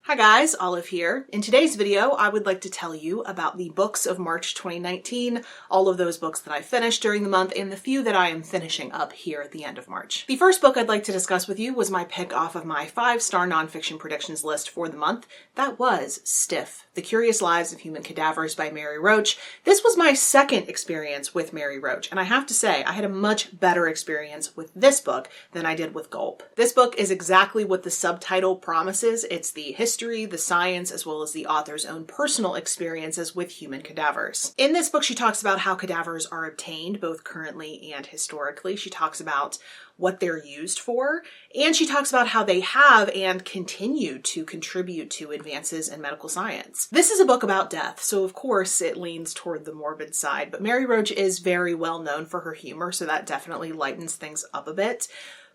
Hi guys, Olive here. In today's video, I would like to tell you about the books of March 2019, all of those books that I finished during the month and the few that I am finishing up here at the end of March. The first book I'd like to discuss with you was my pick off of my 5-star nonfiction predictions list for the month. That was Stiff, The Curious Lives of Human Cadavers by Mary Roach. This was my second experience with Mary Roach, and I have to say, I had a much better experience with this book than I did with Gulp. This book is exactly what the subtitle promises. It's the history, the science, as well as the author's own personal experiences with human cadavers. In this book, she talks about how cadavers are obtained, both currently and historically. She talks about what they're used for, and she talks about how they have and continue to contribute to advances in medical science. This is a book about death, so of course it leans toward the morbid side, but Mary Roach is very well known for her humor, so that definitely lightens things up a bit.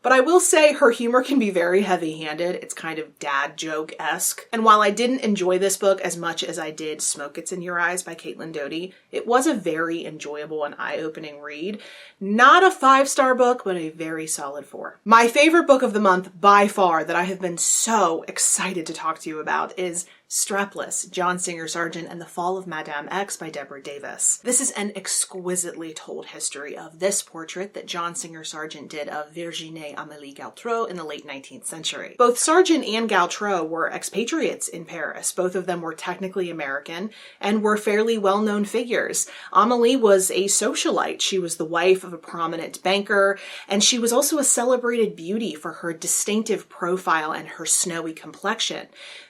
But I will say her humor can be very heavy-handed. It's kind of dad joke-esque. And while I didn't enjoy this book as much as I did Smoke Gets in Your Eyes by Caitlin Doughty, it was a very enjoyable and eye-opening read. Not a 5-star book, but a very solid 4. My favorite book of the month by far that I have been so excited to talk to you about is Strapless, John Singer Sargent and the Fall of Madame X by Deborah Davis. This is an exquisitely told history of this portrait that John Singer Sargent did of Virginie Amélie Gautreau in the late 19th century. Both Sargent and Gautreau were expatriates in Paris. Both of them were technically American and were fairly well-known figures. Amélie was a socialite. She was the wife of a prominent banker, and she was also a celebrated beauty for her distinctive profile and her snowy complexion.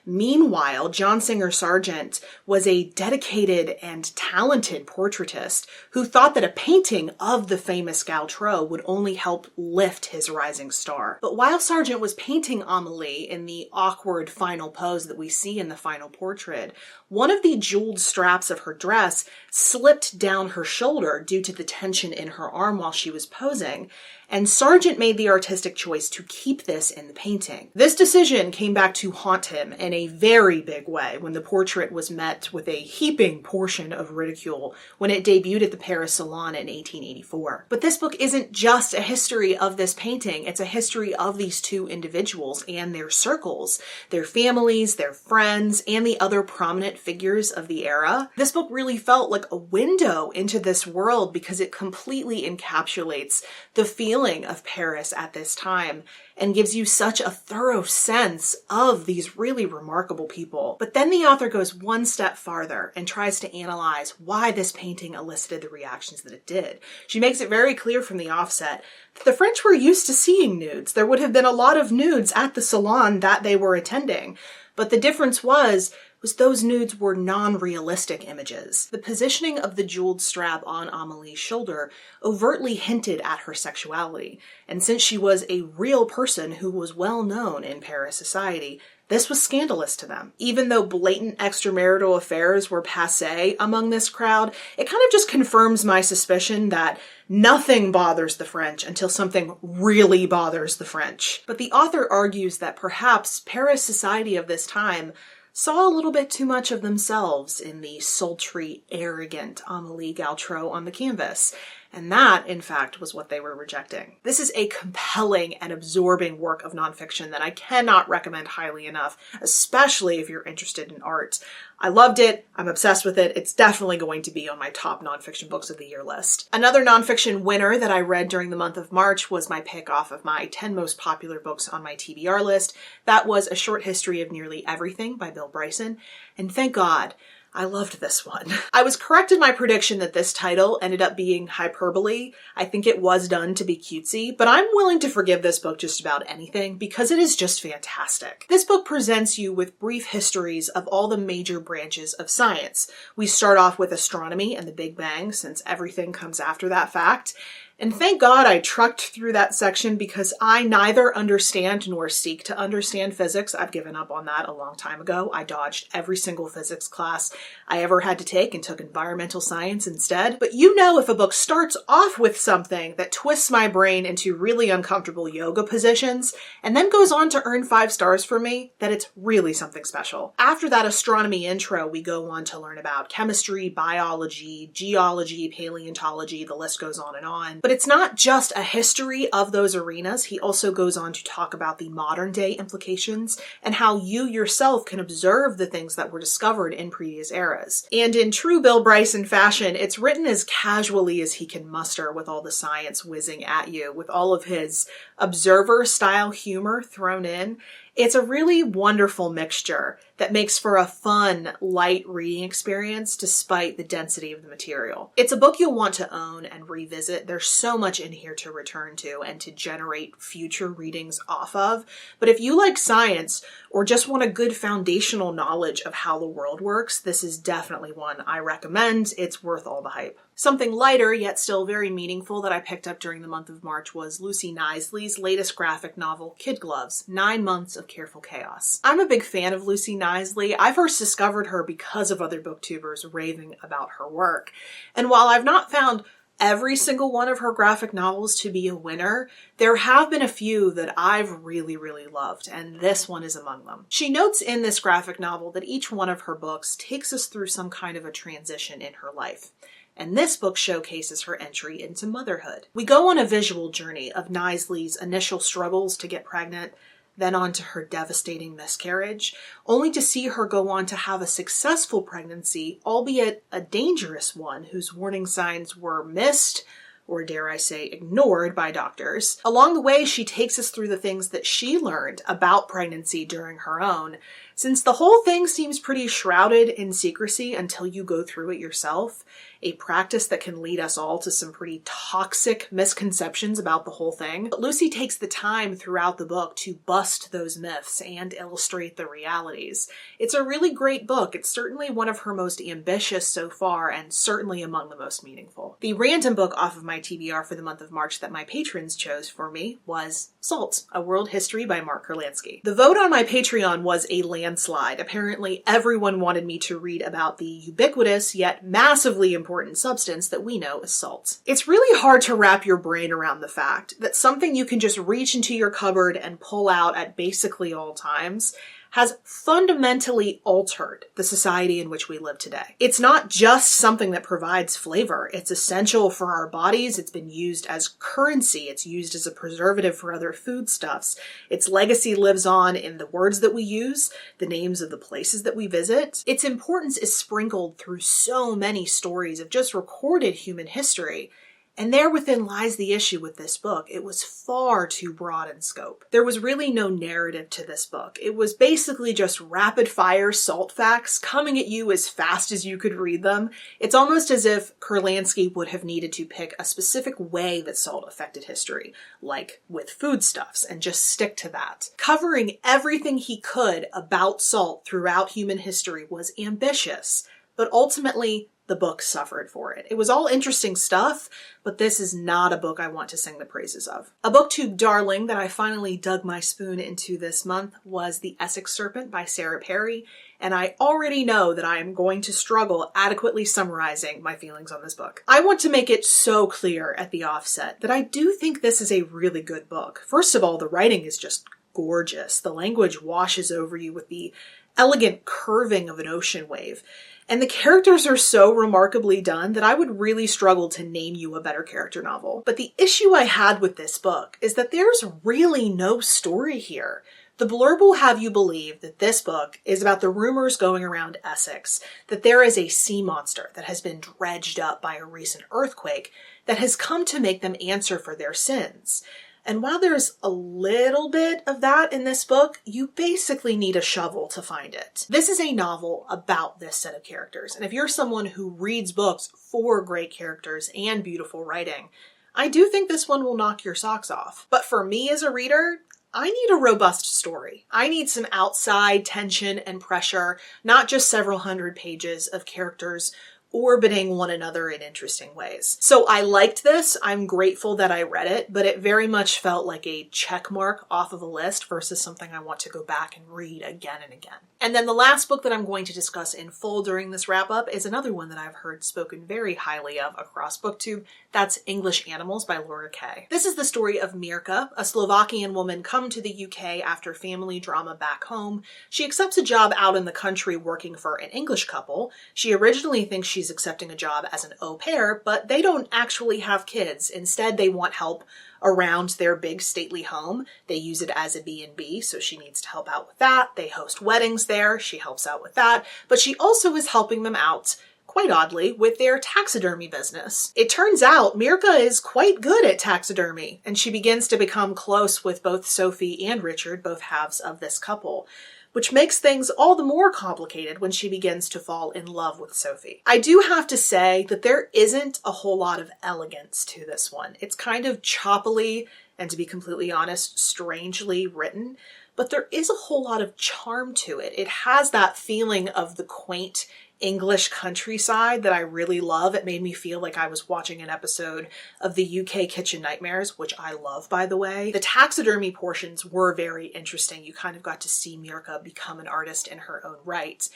Meanwhile, John Singer Sargent was a dedicated and talented portraitist who thought that a painting of the famous Gautreau would only help lift his rising star. But while Sargent was painting Amélie in the awkward final pose that we see in the final portrait, one of the jeweled straps of her dress slipped down her shoulder due to the tension in her arm while she was posing, and Sargent made the artistic choice to keep this in the painting. This decision came back to haunt him in a very big way when the portrait was met with a heaping portion of ridicule when it debuted at the Paris Salon in 1884. But this book isn't just a history of this painting, it's a history of these two individuals and their circles, their families, their friends, and the other prominent figures of the era. This book really felt like a window into this world because it completely encapsulates the feeling of Paris at this time and gives you such a thorough sense of these really remarkable people. But then the author goes one step farther and tries to analyze why this painting elicited the reactions that it did. She makes it very clear from the offset that the French were used to seeing nudes. There would have been a lot of nudes at the salon that they were attending. But the difference was those nudes were non-realistic images. The positioning of the jeweled strap on Amélie's shoulder overtly hinted at her sexuality, and since she was a real person who was well known in Paris society, this was scandalous to them. Even though blatant extramarital affairs were passé among this crowd, it kind of just confirms my suspicion that nothing bothers the French until something really bothers the French. But the author argues that perhaps Paris society of this time saw a little bit too much of themselves in the sultry, arrogant Amélie Gautreau on the canvas. And that, in fact, was what they were rejecting. This is a compelling and absorbing work of nonfiction that I cannot recommend highly enough, especially if you're interested in art. I loved it. I'm obsessed with it. It's definitely going to be on my top nonfiction books of the year list. Another nonfiction winner that I read during the month of March was my pick off of my 10 most popular books on my TBR list. That was A Short History of Nearly Everything by Bill Bryson. And thank God, I loved this one. I was correct in my prediction that this title ended up being hyperbole. I think it was done to be cutesy, but I'm willing to forgive this book just about anything because it is just fantastic. This book presents you with brief histories of all the major branches of science. We start off with astronomy and the Big Bang, since everything comes after that fact. And thank God I trucked through that section because I neither understand nor seek to understand physics. I've given up on that a long time ago. I dodged every single physics class I ever had to take and took environmental science instead. But you know, if a book starts off with something that twists my brain into really uncomfortable yoga positions and then goes on to earn 5 stars for me, that it's really something special. After that astronomy intro, we go on to learn about chemistry, biology, geology, paleontology, the list goes on and on. But it's not just a history of those arenas. He also goes on to talk about the modern day implications and how you yourself can observe the things that were discovered in previous eras. And in true Bill Bryson fashion, it's written as casually as he can muster, with all the science whizzing at you, with all of his observer-style humor thrown in. It's a really wonderful mixture that makes for a fun, light reading experience despite the density of the material. It's a book you'll want to own and revisit. There's so much in here to return to and to generate future readings off of. But if you like science or just want a good foundational knowledge of how the world works, this is definitely one I recommend. It's worth all the hype. Something lighter, yet still very meaningful, that I picked up during the month of March was Lucy Knisley's latest graphic novel, Kid Gloves, 9 Months of Careful Chaos. I'm a big fan of Lucy Knisley. I first discovered her because of other booktubers raving about her work. And while I've not found every single one of her graphic novels to be a winner, there have been a few that I've really, really loved, and this one is among them. She notes in this graphic novel that each one of her books takes us through some kind of a transition in her life. And this book showcases her entry into motherhood. We go on a visual journey of Knisley's initial struggles to get pregnant, then on to her devastating miscarriage, only to see her go on to have a successful pregnancy, albeit a dangerous one whose warning signs were missed, or dare I say ignored, by doctors. Along the way, she takes us through the things that she learned about pregnancy during her own, since the whole thing seems pretty shrouded in secrecy until you go through it yourself, a practice that can lead us all to some pretty toxic misconceptions about the whole thing. But Lucy takes the time throughout the book to bust those myths and illustrate the realities. It's a really great book. It's certainly one of her most ambitious so far, and certainly among the most meaningful. The random book off of my TBR for the month of March that my patrons chose for me was Salt, A World History by Mark Kurlansky. The vote on my Patreon was a landslide. Apparently everyone wanted me to read about the ubiquitous yet massively important substance that we know as salt. It's really hard to wrap your brain around the fact that something you can just reach into your cupboard and pull out at basically all times has fundamentally altered the society in which we live today. It's not just something that provides flavor. It's essential for our bodies. It's been used as currency. It's used as a preservative for other foodstuffs. Its legacy lives on in the words that we use, the names of the places that we visit. Its importance is sprinkled through so many stories of just recorded human history. And there within lies the issue with this book. It was far too broad in scope. There was really no narrative to this book. It was basically just rapid fire salt facts coming at you as fast as you could read them. It's almost as if Kurlansky would have needed to pick a specific way that salt affected history, like with foodstuffs, and just stick to that. Covering everything he could about salt throughout human history was ambitious, but ultimately the book suffered for it. It was all interesting stuff, but this is not a book I want to sing the praises of. A booktube darling that I finally dug my spoon into this month was The Essex Serpent by Sarah Perry, and I already know that I am going to struggle adequately summarizing my feelings on this book. I want to make it so clear at the offset that I do think this is a really good book. First of all, the writing is just gorgeous. The language washes over you with the elegant curving of an ocean wave. And the characters are so remarkably done that I would really struggle to name you a better character novel. But the issue I had with this book is that there's really no story here. The blurb will have you believe that this book is about the rumors going around Essex that there is a sea monster that has been dredged up by a recent earthquake that has come to make them answer for their sins. And while there's a little bit of that in this book, you basically need a shovel to find it. This is a novel about this set of characters, and if you're someone who reads books for great characters and beautiful writing, I do think this one will knock your socks off. But for me as a reader, I need a robust story. I need some outside tension and pressure, not just several hundred pages of characters orbiting one another in interesting ways. So I liked this. I'm grateful that I read it, but it very much felt like a check mark off of a list versus something I want to go back and read again and again. And then the last book that I'm going to discuss in full during this wrap up is another one that I've heard spoken very highly of across BookTube. That's English Animals by Laura Kay. This is the story of Mirka, a Slovakian woman come to the UK after family drama back home. She accepts a job out in the country working for an English couple. She originally thinks she's she's accepting a job as an au pair, but they don't actually have kids. Instead, they want help around their big stately home. They use it as a B&B, so she needs to help out with that. They host weddings there. She helps out with that. But she also is helping them out, quite oddly, with their taxidermy business. It turns out Mirka is quite good at taxidermy, and she begins to become close with both Sophie and Richard, both halves of this couple, which makes things all the more complicated when she begins to fall in love with Sophie. I do have to say that there isn't a whole lot of elegance to this one. It's kind of choppily, and to be completely honest, strangely written, but there is a whole lot of charm to it. It has that feeling of the quaint English countryside that I really love. It made me feel like I was watching an episode of the UK Kitchen Nightmares, which I love, by the way. The taxidermy portions were very interesting. You kind of got to see Mirka become an artist in her own right.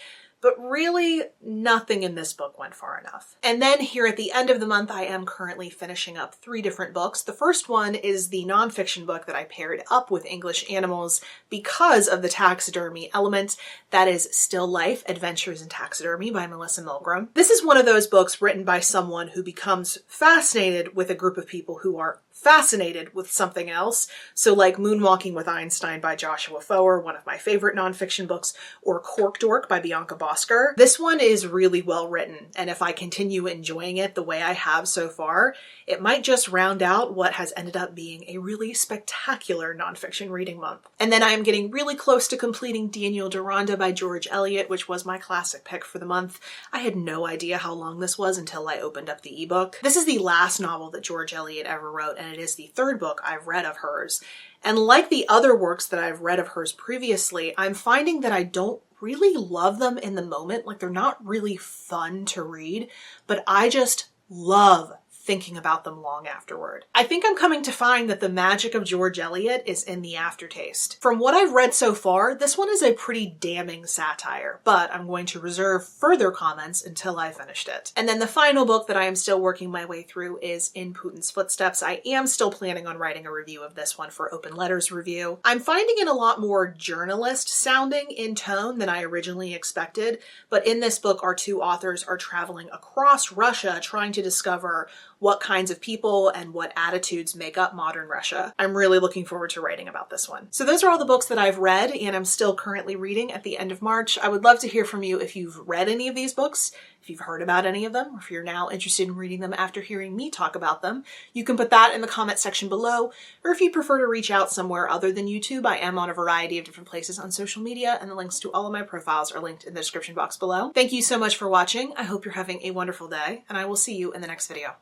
But really, nothing in this book went far enough. And then here at the end of the month, I am currently finishing up 3 different books. The first one is the nonfiction book that I paired up with English Animals because of the taxidermy element. That is Still Life, Adventures in Taxidermy by Melissa Milgram. This is one of those books written by someone who becomes fascinated with a group of people who are fascinated with something else. So like Moonwalking with Einstein by Joshua Foer, one of my favorite nonfiction books, or Cork Dork by Bianca Bosker. This one is really well written, and if I continue enjoying it the way I have so far, it might just round out what has ended up being a really spectacular nonfiction reading month. And then I am getting really close to completing Daniel Deronda by George Eliot, which was my classic pick for the month. I had no idea how long this was until I opened up the ebook. This is the last novel that George Eliot ever wrote, and it is the 3rd book I've read of hers. And like the other works that I've read of hers previously, I'm finding that I don't really love them in the moment. Like, they're not really fun to read, but I just love thinking about them long afterward. I think I'm coming to find that the magic of George Eliot is in the aftertaste. From what I've read so far, this one is a pretty damning satire, but I'm going to reserve further comments until I finished it. And then the final book that I am still working my way through is In Putins Footsteps. I am still planning on writing a review of this one for Open Letters Review. I'm finding it a lot more journalist sounding in tone than I originally expected, but in this book, our 2 authors are traveling across Russia trying to discover what kinds of people and what attitudes make up modern Russia. I'm really looking forward to writing about this one. So those are all the books that I've read and I'm still currently reading at the end of March. I would love to hear from you if you've read any of these books, if you've heard about any of them, or if you're now interested in reading them after hearing me talk about them. You can put that in the comment section below, or if you prefer to reach out somewhere other than YouTube, I am on a variety of different places on social media, and the links to all of my profiles are linked in the description box below. Thank you so much for watching. I hope you're having a wonderful day, and I will see you in the next video.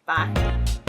Bye.